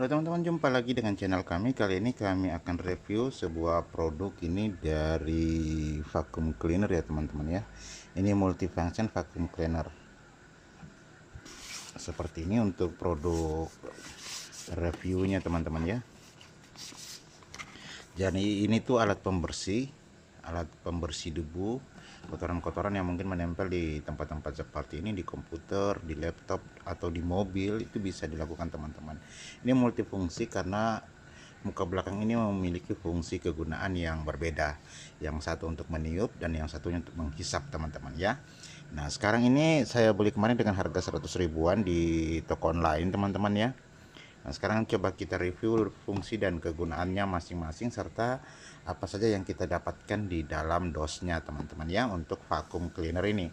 Halo teman-teman, jumpa lagi dengan channel kami. Kali ini kami akan review sebuah produk ini dari vacuum cleaner ya teman-teman ya. Ini multifunction vacuum cleaner. Seperti ini untuk produk reviewnya teman-teman ya. Jadi ini tuh alat pembersih debu, kotoran-kotoran yang mungkin menempel di tempat-tempat seperti ini, di komputer, di laptop, atau di mobil. Itu bisa dilakukan teman-teman. Ini multifungsi karena muka belakang ini memiliki fungsi kegunaan yang berbeda. Yang satu untuk meniup dan yang satunya untuk menghisap teman-teman ya. Nah sekarang ini saya beli kemarin dengan harga 100 ribuan di toko online teman-teman ya. Nah, sekarang coba kita review fungsi dan kegunaannya masing-masing serta apa saja yang kita dapatkan di dalam dosnya teman-teman ya untuk vacuum cleaner ini.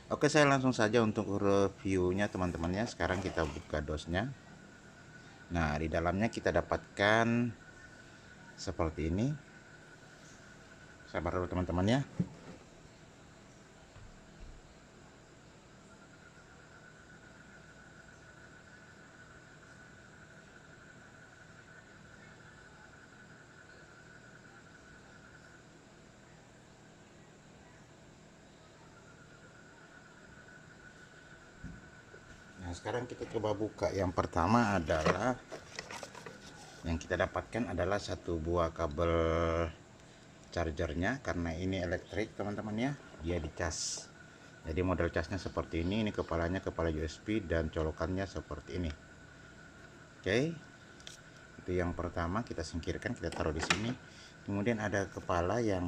Oke, saya langsung saja untuk reviewnya teman-teman ya. Sekarang kita buka dosnya. Nah, di dalamnya kita dapatkan seperti ini. Sabar dulu teman-teman ya. Nah, sekarang kita coba buka. Yang pertama adalah yang kita dapatkan adalah satu buah kabel chargernya, karena ini elektrik teman-teman ya, dia dicas. Jadi model casnya seperti ini kepalanya kepala USB dan colokannya seperti ini. Oke, itu yang pertama, kita singkirkan, kita taruh di sini. Kemudian ada kepala yang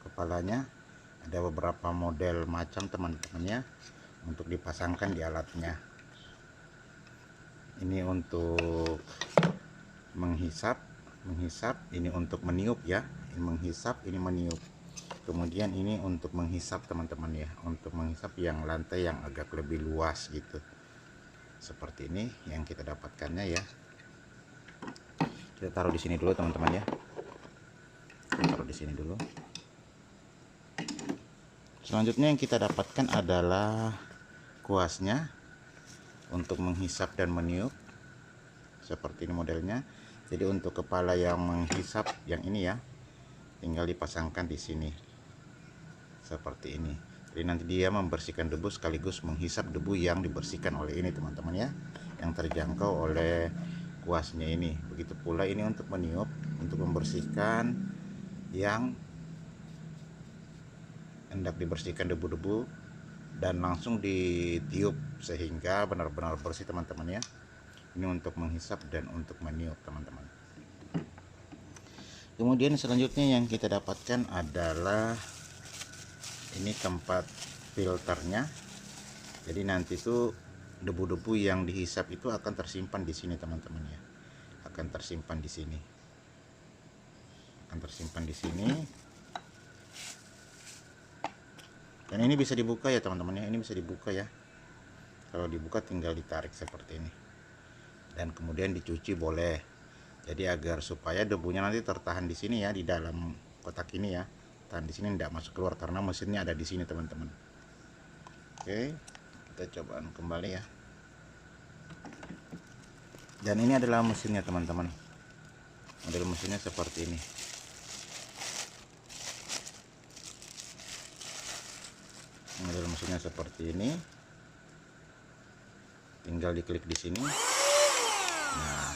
kepalanya ada beberapa model macam teman-teman ya, untuk dipasangkan di alatnya. Ini untuk menghisap, ini untuk meniup ya. Ini menghisap, ini meniup. Kemudian ini untuk menghisap teman-teman ya, untuk menghisap yang lantai yang agak lebih luas gitu. Seperti ini yang kita dapatkannya ya. Kita taruh di sini dulu teman-teman ya. Kita taruh di sini dulu. Selanjutnya yang kita dapatkan adalah kuasnya untuk menghisap dan meniup. Seperti ini modelnya. Jadi untuk kepala yang menghisap yang ini ya, tinggal dipasangkan di sini. Seperti ini. Jadi nanti dia membersihkan debu sekaligus menghisap debu yang dibersihkan oleh ini teman-teman ya, yang terjangkau oleh kuasnya ini. Begitu pula ini untuk meniup, untuk membersihkan yang hendak dibersihkan debu-debu dan langsung ditiup sehingga benar-benar bersih teman-teman ya. Ini untuk menghisap dan untuk meniup teman-teman. Kemudian selanjutnya yang kita dapatkan adalah ini tempat filternya. Jadi nanti tuh debu-debu yang dihisap itu akan tersimpan di sini teman-teman ya. Akan tersimpan di sini. Akan tersimpan di sini. Dan ini bisa dibuka ya teman-teman ya. Ini bisa dibuka ya. Kalau dibuka tinggal ditarik seperti ini. Dan kemudian dicuci boleh. Jadi agar supaya debunya nanti tertahan di sini ya, di dalam kotak ini ya. Tahan di sini, tidak masuk keluar karena mesinnya ada di sini teman-teman. Oke, kita coba kembali ya. Dan ini adalah mesinnya teman-teman. Model mesinnya seperti ini. Model mesinnya seperti ini. Tinggal diklik di sini. Nah,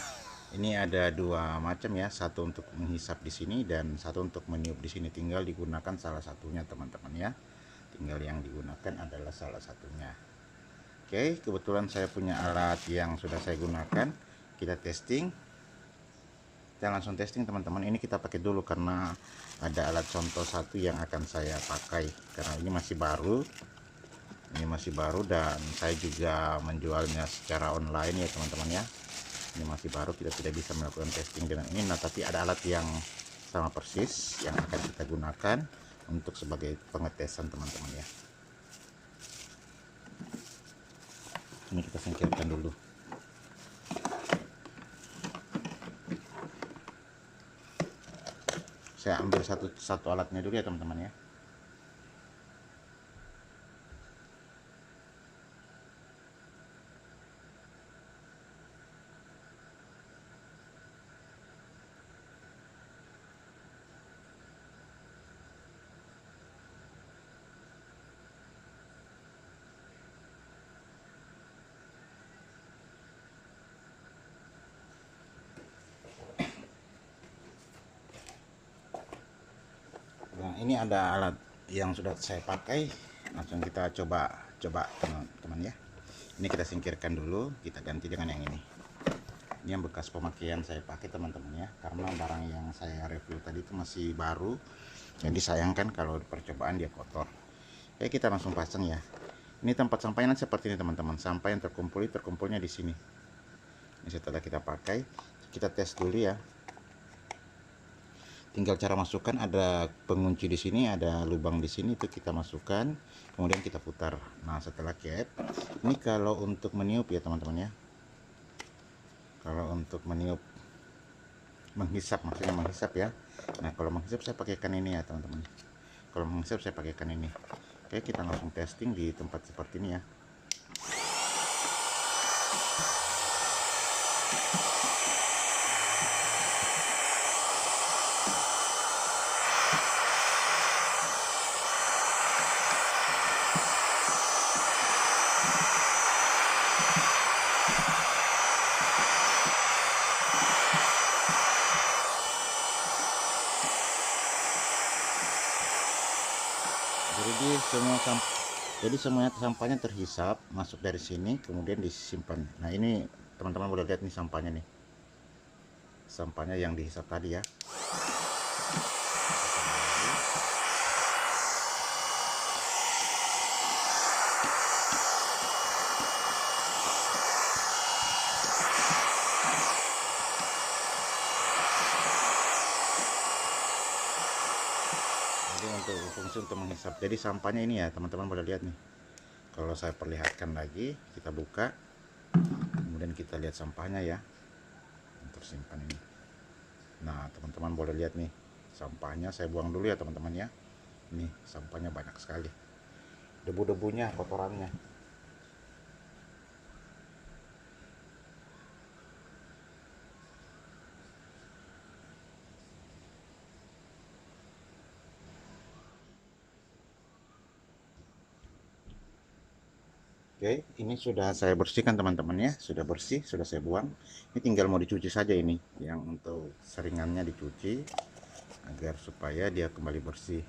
ini ada dua macam ya, satu untuk menghisap di sini dan satu untuk meniup di sini. Tinggal digunakan salah satunya teman-teman ya. Tinggal yang digunakan adalah salah satunya. Oke, kebetulan saya punya alat yang sudah saya gunakan. Kita testing. Kita langsung testing teman-teman. Ini kita pakai dulu karena ada alat contoh satu yang akan saya pakai karena ini masih baru. Ini masih baru dan saya juga menjualnya secara online ya teman-teman ya. Ini masih baru, kita tidak bisa melakukan testing dengan ini. Nah, tapi ada alat yang sama persis yang akan kita gunakan untuk sebagai pengetesan teman-teman ya. Ini kita singkirkan dulu. Saya ambil satu alatnya dulu ya teman-teman ya. Nah, ini ada alat yang sudah saya pakai, langsung kita coba teman-teman ya. Ini kita singkirkan dulu, kita ganti dengan yang ini. Ini yang bekas pemakaian saya pakai teman-teman ya, karena barang yang saya review tadi itu masih baru, jadi sayangkan kalau di percobaan dia kotor. Oke, kita langsung pasang ya. Ini tempat sampahnya seperti ini teman-teman, sampah yang terkumpulnya di sini. Ini setelah kita pakai, kita tes dulu ya. Tinggal cara masukkan, ada pengunci di sini, ada lubang di sini, itu kita masukkan, kemudian kita putar. Nah, setelah cap, ini kalau untuk meniup ya teman-teman ya. Kalau untuk meniup, menghisap, maksudnya menghisap ya. Nah, kalau menghisap saya pakaikan ini ya teman-teman. Kalau menghisap saya pakaikan ini. Oke, kita langsung testing di tempat seperti ini ya. Jadi semuanya sampahnya terhisap, masuk dari sini, kemudian disimpan. Nah, ini teman-teman boleh lihat nih sampahnya nih. Sampahnya yang dihisap tadi ya. Untuk fungsi untuk menghisap, jadi sampahnya ini ya teman-teman boleh lihat nih. Kalau saya perlihatkan lagi, kita buka, kemudian kita lihat sampahnya ya, tersimpan ini. Nah, teman-teman boleh lihat nih sampahnya. Saya buang dulu ya teman-teman ya. Ini sampahnya banyak sekali, debu-debunya, kotorannya. Oke, ini sudah saya bersihkan teman-teman ya, sudah bersih, sudah saya buang. Ini tinggal mau dicuci saja ini, yang untuk seringannya dicuci agar supaya dia kembali bersih.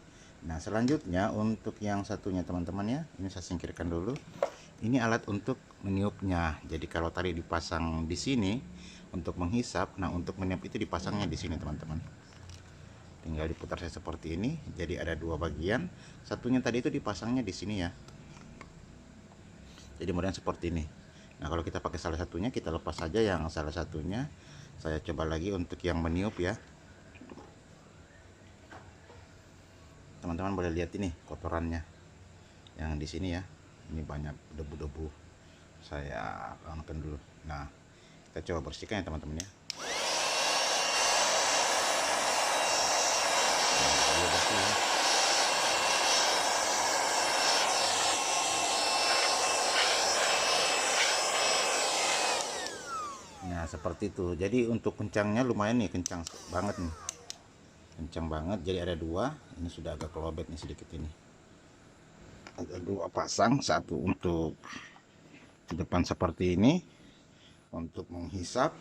Nah, selanjutnya untuk yang satunya teman-teman ya, ini saya singkirkan dulu. Ini alat untuk meniupnya. Jadi kalau tadi dipasang di sini untuk menghisap, nah untuk meniup itu dipasangnya di sini teman-teman. Tinggal diputar saya seperti ini. Jadi ada dua bagian. Satunya tadi itu dipasangnya di sini ya. Jadi model seperti ini. Nah, kalau kita pakai salah satunya, kita lepas saja yang salah satunya. Saya coba lagi untuk yang meniup ya. Teman-teman boleh lihat ini kotorannya yang di sini ya. Ini banyak debu-debu. Saya angkat dulu. Nah, kita coba bersihkan ya teman-teman ya. Nah, bersih ya. Nah, seperti itu. Jadi untuk kencangnya lumayan nih, kencang banget nih. Kencang banget. Jadi ada dua. Ini sudah agak kelobet nih sedikit ini. Ada dua pasang, satu untuk di depan seperti ini untuk menghisap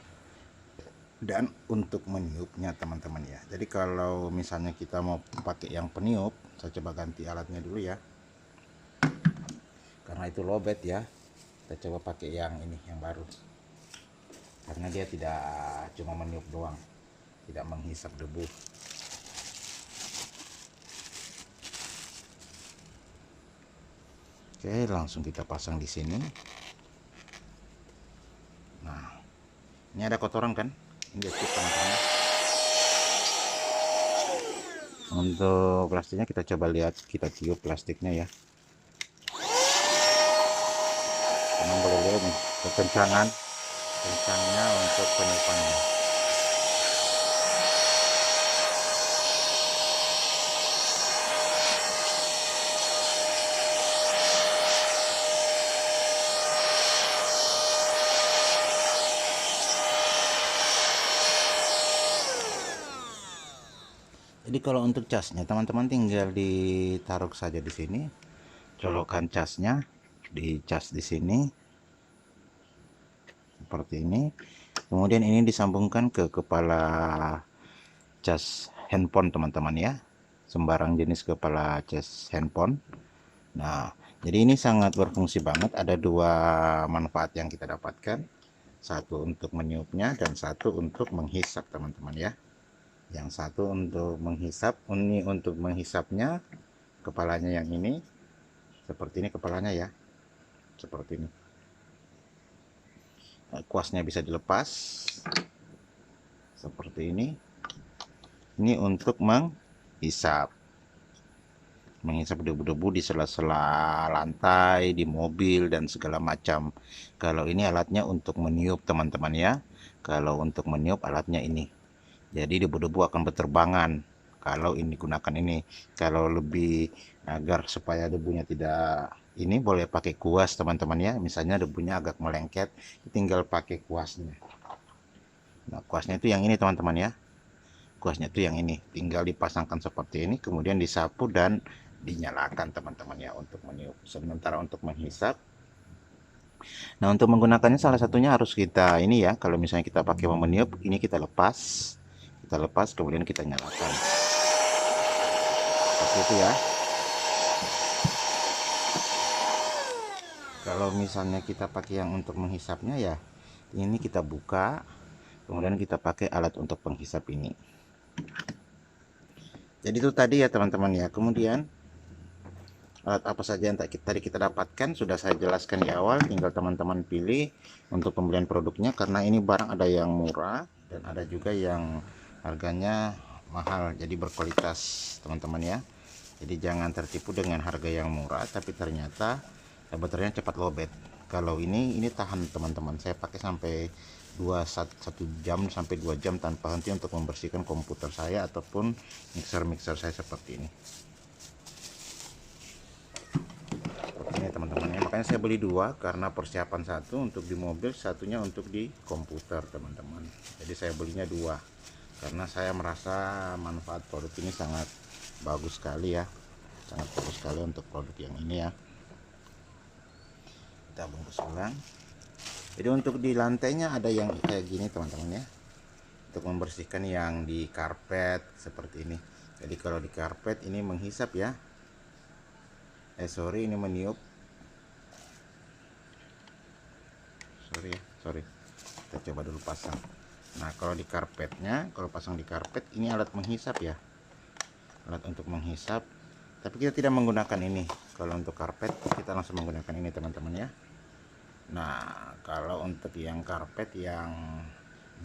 dan untuk meniupnya teman-teman ya. Jadi kalau misalnya kita mau pakai yang peniup, saya coba ganti alatnya dulu ya. Karena itu lobet ya. Kita coba pakai yang ini, yang baru. Karena dia tidak cuma meniup doang, tidak menghisap debu. Oke, langsung kita pasang di sini. Nah, ini ada kotoran kan? Ini dia teman-teman. Untuk plastiknya kita coba lihat, kita tiup plastiknya ya. Teman boleh lihat nih kencangnya untuk peniupannya. Jadi kalau untuk casnya teman-teman tinggal ditaruh saja di sini, colokan casnya, dicas di sini seperti ini. Kemudian ini disambungkan ke kepala cas handphone teman-teman ya, sembarang jenis kepala cas handphone. Nah, jadi ini sangat berfungsi banget. Ada dua manfaat yang kita dapatkan, satu untuk meniupnya dan satu untuk menghisap teman-teman ya. Yang satu untuk menghisap, ini untuk menghisapnya kepalanya yang ini, seperti ini kepalanya ya, seperti ini. Kuasnya bisa dilepas seperti ini. Ini untuk menghisap debu-debu di sela-sela lantai, di mobil dan segala macam. Kalau ini alatnya untuk meniup teman-teman ya. Kalau untuk meniup alatnya ini, jadi debu-debu akan berterbangan kalau ini gunakan ini. Kalau lebih agar supaya debunya tidak ini, boleh pakai kuas teman-teman ya. Misalnya debunya agak melengket, tinggal pakai kuasnya. Nah, kuasnya itu yang ini teman-teman ya. Kuasnya itu yang ini, tinggal dipasangkan seperti ini, kemudian disapu dan dinyalakan teman-teman ya untuk meniup. Sementara untuk menghisap, nah untuk menggunakannya salah satunya harus kita ini ya. Kalau misalnya kita pakai meniup, ini kita lepas kemudian kita nyalakan seperti itu ya. Kalau misalnya kita pakai yang untuk menghisapnya ya, ini kita buka, kemudian kita pakai alat untuk penghisap ini. Jadi itu tadi ya teman-teman ya. Kemudian alat apa saja yang tadi kita dapatkan sudah saya jelaskan di awal, tinggal teman-teman pilih untuk pembelian produknya, karena ini barang ada yang murah dan ada juga yang harganya mahal, jadi berkualitas teman-teman ya. Jadi jangan tertipu dengan harga yang murah tapi ternyata baterainya cepat lowbat. Kalau ini tahan teman-teman, saya pakai sampai 1 jam sampai 2 jam tanpa henti untuk membersihkan komputer saya ataupun mixer saya seperti ini. Seperti ini teman-teman ya. Makanya saya beli dua, karena persiapan satu untuk di mobil, satunya untuk di komputer teman-teman. Jadi saya belinya dua karena saya merasa manfaat produk ini sangat bagus sekali ya, sangat bagus sekali untuk produk yang ini ya. Kita bungkus ulang. Jadi untuk di lantainya ada yang kayak gini teman-teman ya, untuk membersihkan yang di karpet seperti ini. Jadi kalau di karpet ini menghisap ya, ini meniup, sorry, kita coba dulu pasang. Nah kalau di karpetnya, kalau pasang di karpet, ini alat menghisap ya, alat untuk menghisap, tapi kita tidak menggunakan ini. Kalau untuk karpet kita langsung menggunakan ini teman-teman ya. Nah kalau untuk yang karpet yang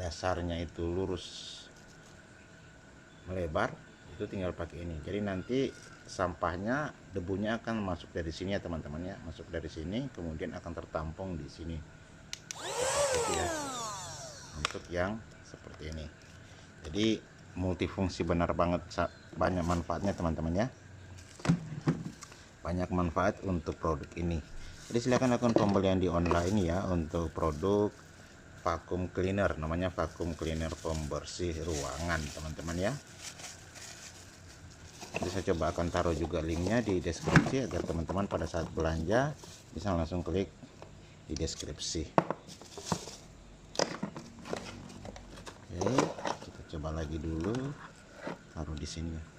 dasarnya itu lurus melebar, itu tinggal pakai ini. Jadi nanti sampahnya, debunya akan masuk dari sini ya teman-teman ya, masuk dari sini kemudian akan tertampung di sini seperti ya, untuk yang seperti ini. Jadi multifungsi benar banget, banyak manfaatnya teman-teman ya, banyak manfaat untuk produk ini. Jadi silahkan lakukan pembelian di online ya untuk produk vacuum cleaner, namanya vacuum cleaner pembersih ruangan teman-teman ya. Jadi saya coba akan taruh juga linknya di deskripsi agar teman-teman pada saat belanja bisa langsung klik di deskripsi. Oke, kita coba lagi dulu, taruh di sini.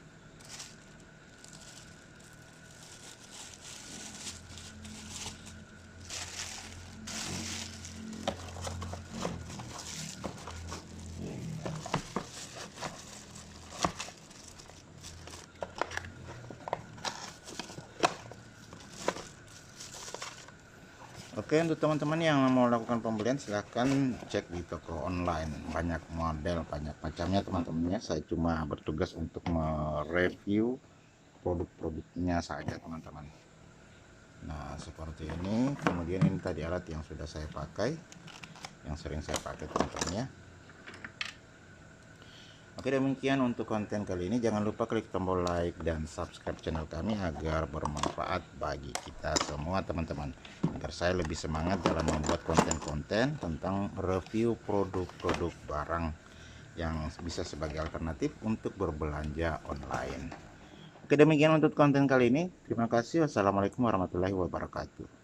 Oke, untuk teman-teman yang mau lakukan pembelian silahkan cek di toko online, banyak model, banyak macamnya teman-teman ya. Saya cuma bertugas untuk mereview produk-produknya saja teman-teman. Nah seperti ini. Kemudian ini tadi alat yang sudah saya pakai, yang sering saya pakai teman-teman ya. Oke, demikian untuk konten kali ini. Jangan lupa klik tombol like dan subscribe channel kami agar bermanfaat bagi kita semua teman-teman, agar saya lebih semangat dalam membuat konten-konten tentang review produk-produk barang yang bisa sebagai alternatif untuk berbelanja online. Oke, demikian untuk konten kali ini. Terima kasih. Wassalamualaikum warahmatullahi wabarakatuh.